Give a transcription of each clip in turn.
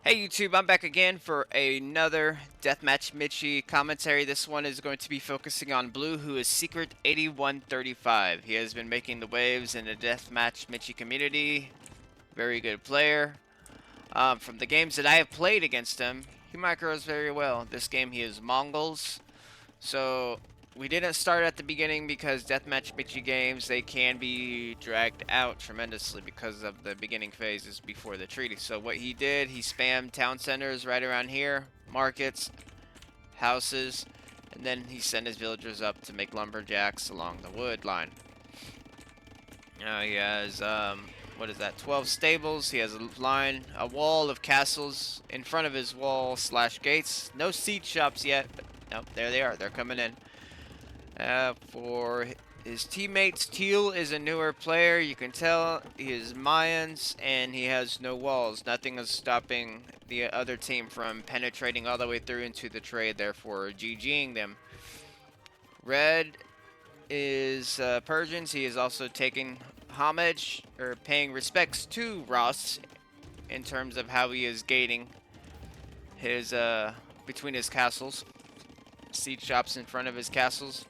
Hey YouTube, I'm back again for another Deathmatch Mitchie commentary. This one is going to be focusing on Blue, who is secret8135. He has been making the waves in the Deathmatch Mitchie community. Very good player. From the games that I have played against him, he micros very well. This game he is Mongols. So we didn't start at the beginning because Deathmatch Mitchie games, they can be dragged out tremendously because of the beginning phases before the treaty. So what he did, he spammed town centers right around here, markets, houses, and then he sent his villagers up to make lumberjacks along the wood line. Now he has, what is that, 12 stables. He has a wall of castles in front of his wall slash gates. No siege shops yet, but nope, there they are. They're coming in. For his teammates, Teal is a newer player. You can tell he is Mayans and he has no walls. Nothing is stopping the other team from penetrating all the way through into the trade, therefore GGing them. Red is Persians. He is also taking homage or paying respects to Ross in terms of how he is gating his between his castles. Siege shops in front of his castles.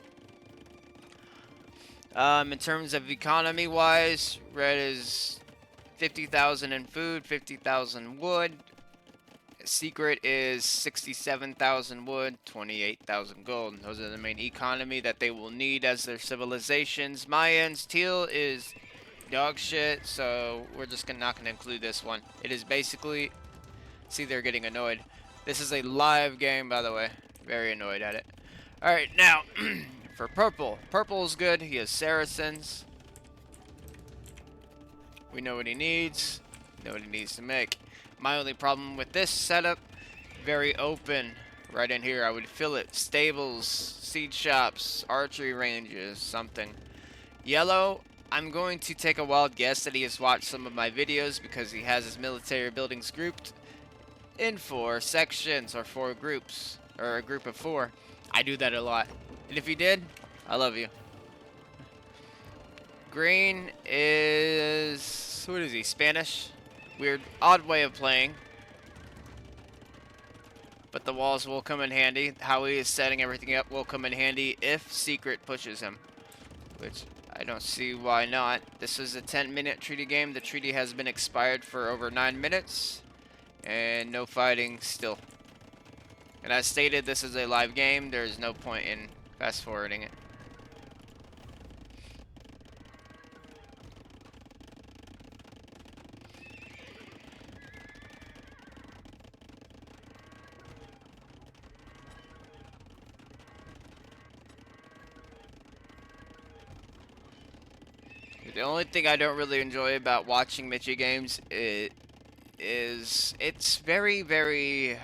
In terms of economy wise, Red is 50,000 in food, 50,000 wood. Secret is 67,000 wood, 28,000 gold. Those are the main economy that they will need as their civilizations. Mayans, Teal is dog shit, so we're just not gonna include this one. It is basically, see, they're getting annoyed. This is a live game, by the way. Very annoyed at it. All right, now for purple. Purple is good. He has Saracens. We know what he needs. Know what he needs to make. My only problem with this setup, very open right in here. I would fill it. Stables, seed shops, archery ranges, something. Yellow, I'm going to take a wild guess that he has watched some of my videos because he has his military buildings grouped in 4 sections or 4 groups, or a group of 4. I do that a lot. And if you did, I love you. Green is, what is he, Spanish? Weird, odd way of playing. But the walls will come in handy. How he is setting everything up will come in handy if Secret pushes him. Which, I don't see why not. This is a 10-minute treaty game. The treaty has been expired for over 9 minutes. And no fighting still. And as stated, this is a live game. There is no point in fast forwarding it. The only thing I don't really enjoy about watching Mitchie games is it's very,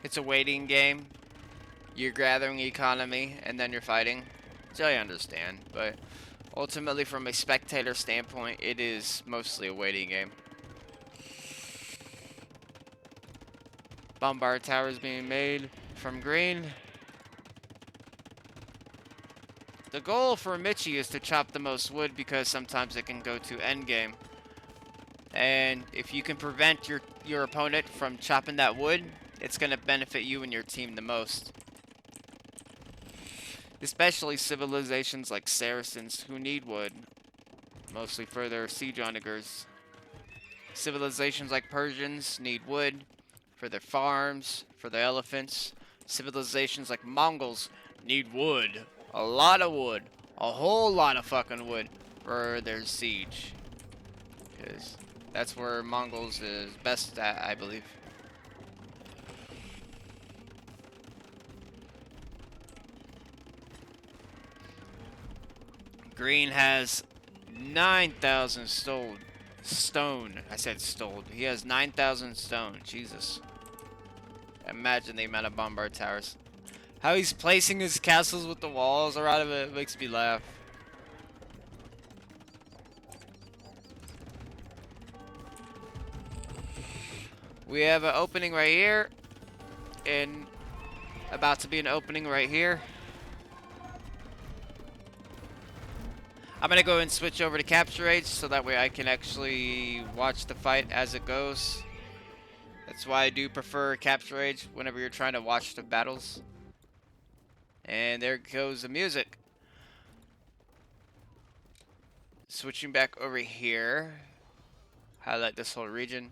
it's a waiting game. You're gathering economy and then you're fighting, which I understand, but ultimately from a spectator standpoint, it is mostly a waiting game. Bombard towers being made from green. The goal for Mitchie is to chop the most wood because sometimes it can go to endgame. And if you can prevent your opponent from chopping that wood, it's going to benefit you and your team the most. Especially civilizations like Saracens who need wood, mostly for their siege onagers. Civilizations like Persians need wood for their farms, for their elephants. Civilizations like Mongols need wood. A lot of wood. A whole lot of fucking wood for their siege. Because that's where Mongols is best at, I believe. Green has 9,000 stone. I said stole. He has 9,000 stone. Jesus. Imagine the amount of bombard towers. How he's placing his castles with the walls around him, it makes me laugh. We have an opening right here. And about to be an opening right here. I'm going to go and switch over to capture rates so that way I can actually watch the fight as it goes. That's why I do prefer Capture Age whenever you're trying to watch the battles. And there goes the music. Switching back over here. Highlight this whole region.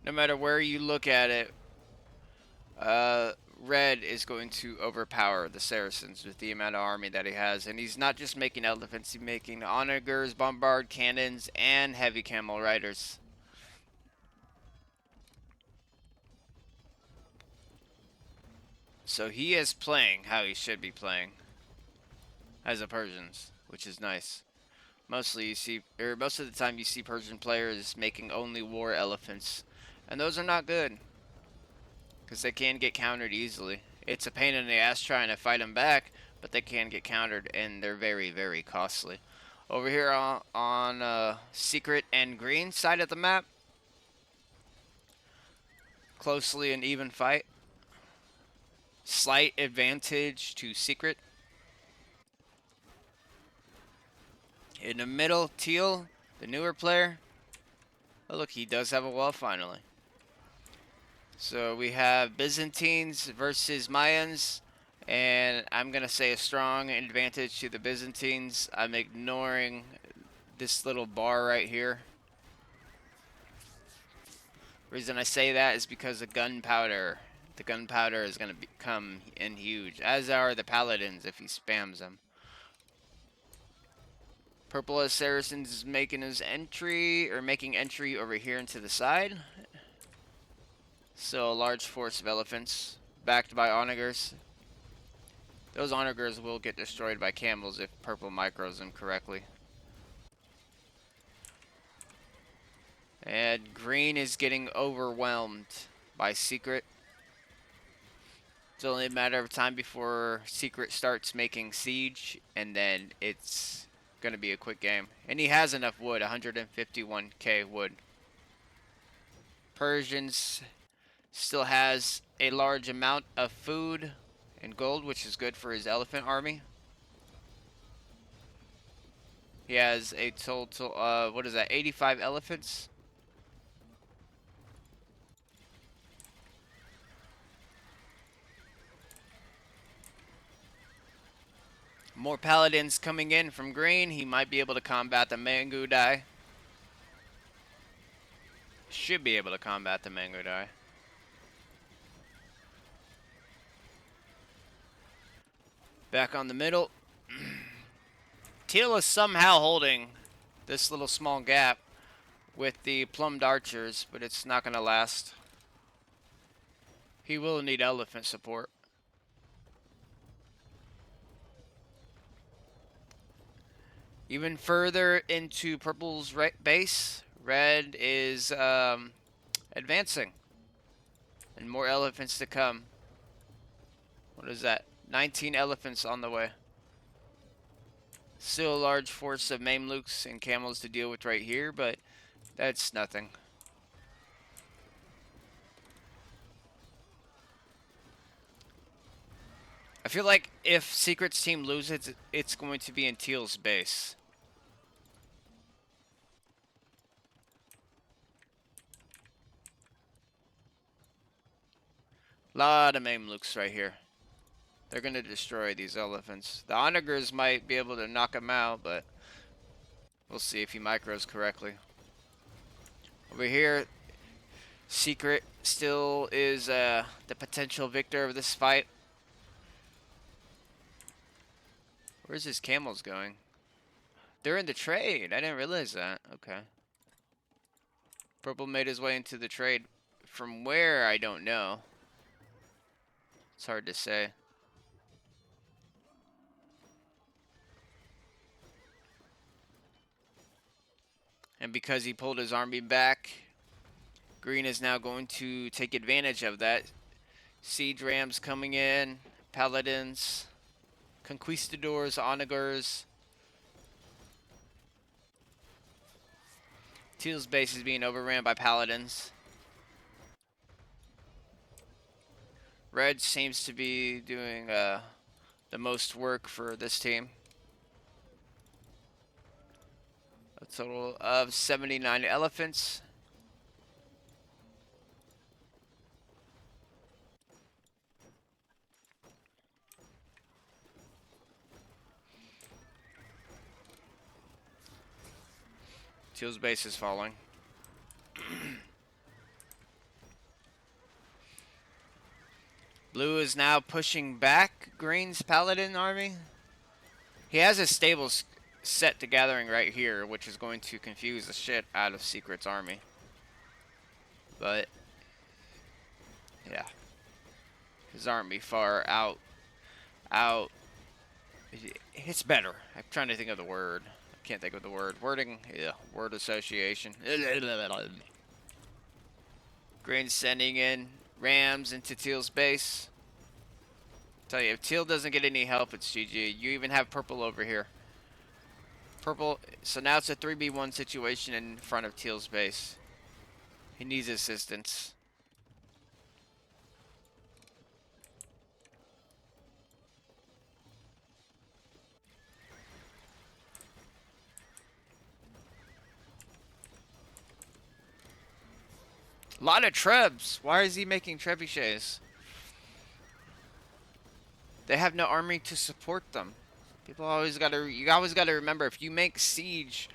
No matter where you look at it, Red is going to overpower the Saracens with the amount of army that he has. And he's not just making elephants, he's making onagers, bombard cannons, and heavy camel riders. So he is playing how he should be playing as a Persians, which is nice. Mostly you see, or most of the time you see Persian players making only war elephants, and those are not good because they can get countered easily. It's a pain in the ass trying to fight them back, but they can get countered, and they're very, very costly. Over here on Secret and Green side of the map, closely an even fight. Slight advantage to Secret. In the middle, Teal, the newer player. Oh look, he does have a wall finally. So we have Byzantines versus Mayans, and I'm going to say a strong advantage to the Byzantines. I'm ignoring this little bar right here. Reason I say that is because of gunpowder. The gunpowder is going to come in huge, as are the paladins if he spams them. Purple as Saracens is making his entry, or making entry over here into the side. So a large force of elephants, backed by onagers. Those onagers will get destroyed by camels if purple micros them correctly. And green is getting overwhelmed by Secret. It's only a matter of time before Secret starts making siege, and then it's going to be a quick game. And he has enough wood, 151k wood. Persians still has a large amount of food and gold, which is good for his elephant army. He has a total, what is that, 85 elephants? More paladins coming in from green. He might be able to combat the Mangudai. Should be able to combat the Mangudai. Back on the middle. Teal is somehow holding this little small gap with the plumbed archers, but it's not going to last. He will need elephant support. Even further into purple's base, red is advancing. And more elephants to come. What is that? 19 elephants on the way. Still a large force of Mamluks and camels to deal with right here, but that's nothing. I feel like if Secret's team loses, it's going to be in Teal's base. Lot of Mamluks right here. They're going to destroy these elephants. The onagers might be able to knock them out, but we'll see if he micros correctly. Over here, Secret still is the potential victor of this fight. Where's his camels going? They're in the trade. I didn't realize that. Okay. Purple made his way into the trade. From where, I don't know. It's hard to say. And because he pulled his army back, green is now going to take advantage of that. Siege rams coming in, paladins, conquistadors, onagers. Teal's base is being overran by paladins. Red seems to be doing the most work for this team. A total of 79 elephants. Teal's base is falling. Blue is now pushing back Green's Paladin army. He has his stables set to gathering right here, which is going to confuse the shit out of Secret's army. But, yeah. His army far out. It's better. I'm trying to think of the word. I can't think of the word. Wording, yeah. Word association. Green's sending in Rams into Teal's base. Tell you, if Teal doesn't get any help, it's GG. You even have purple over here. Purple, so now it's a 3v1 situation in front of Teal's base. He needs assistance. A lot of trebs. Why is he making trebuchets? They have no army to support them. You always gotta remember, if you make siege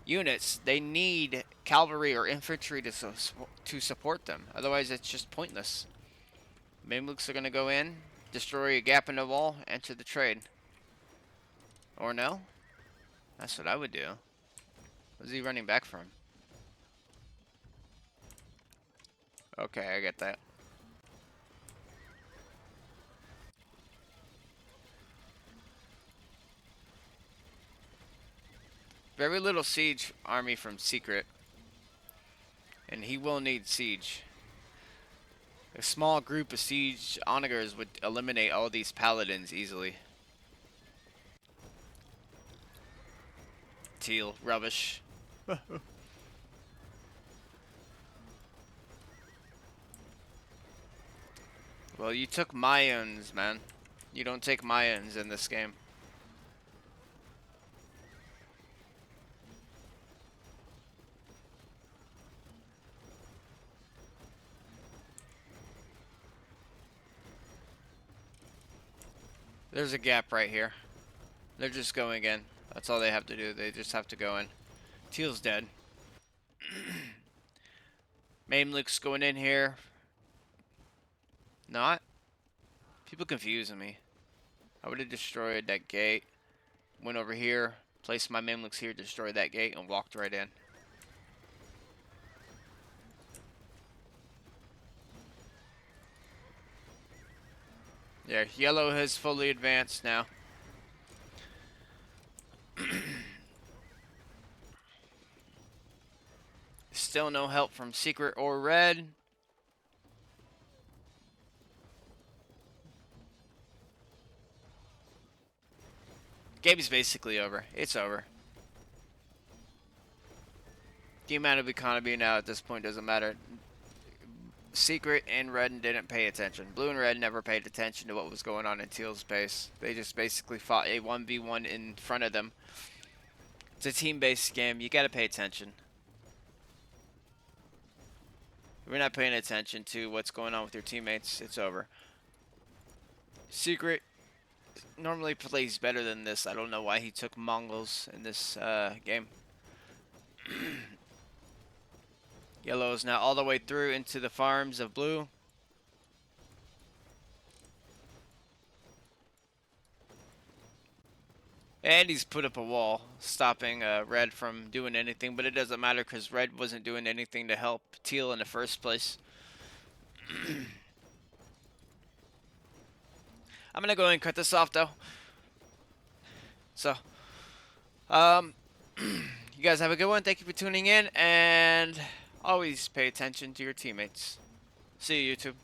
units, they need cavalry or infantry to support them. Otherwise, it's just pointless. Mamluks are gonna go in, destroy a gap in the wall, enter the trade. Or no? That's what I would do. Where's he running back from? Okay, I get that. Very little siege army from Secret. And he will need siege. A small group of siege onagers would eliminate all these paladins easily. Teal, rubbish. Well, you took Mayans, man. You don't take Mayans in this game. There's a gap right here. They're just going in. That's all they have to do. They just have to go in. Teal's dead. Mamluk's going in here. Not? People confusing me. I would have destroyed that gate. Went over here. Placed my Mamluks here. Destroyed that gate. And walked right in. Yeah, yellow has fully advanced now. Still no help from Secret or Red. Game's basically over. It's over. The amount of economy now at this point doesn't matter. Secret and Red didn't pay attention. Blue and Red never paid attention to what was going on in Teal's base. They just basically fought a 1v1 in front of them. It's a team-based game. You gotta pay attention. If you're not paying attention to what's going on with your teammates, it's over. Secret normally plays better than this. I don't know why he took Mongols in this game. Yellow is now all the way through into the farms of Blue. And he's put up a wall, stopping Red from doing anything. But it doesn't matter because Red wasn't doing anything to help Teal in the first place. I'm going to go ahead and cut this off, though. So, you guys have a good one. Thank you for tuning in. And always pay attention to your teammates. See you, YouTube.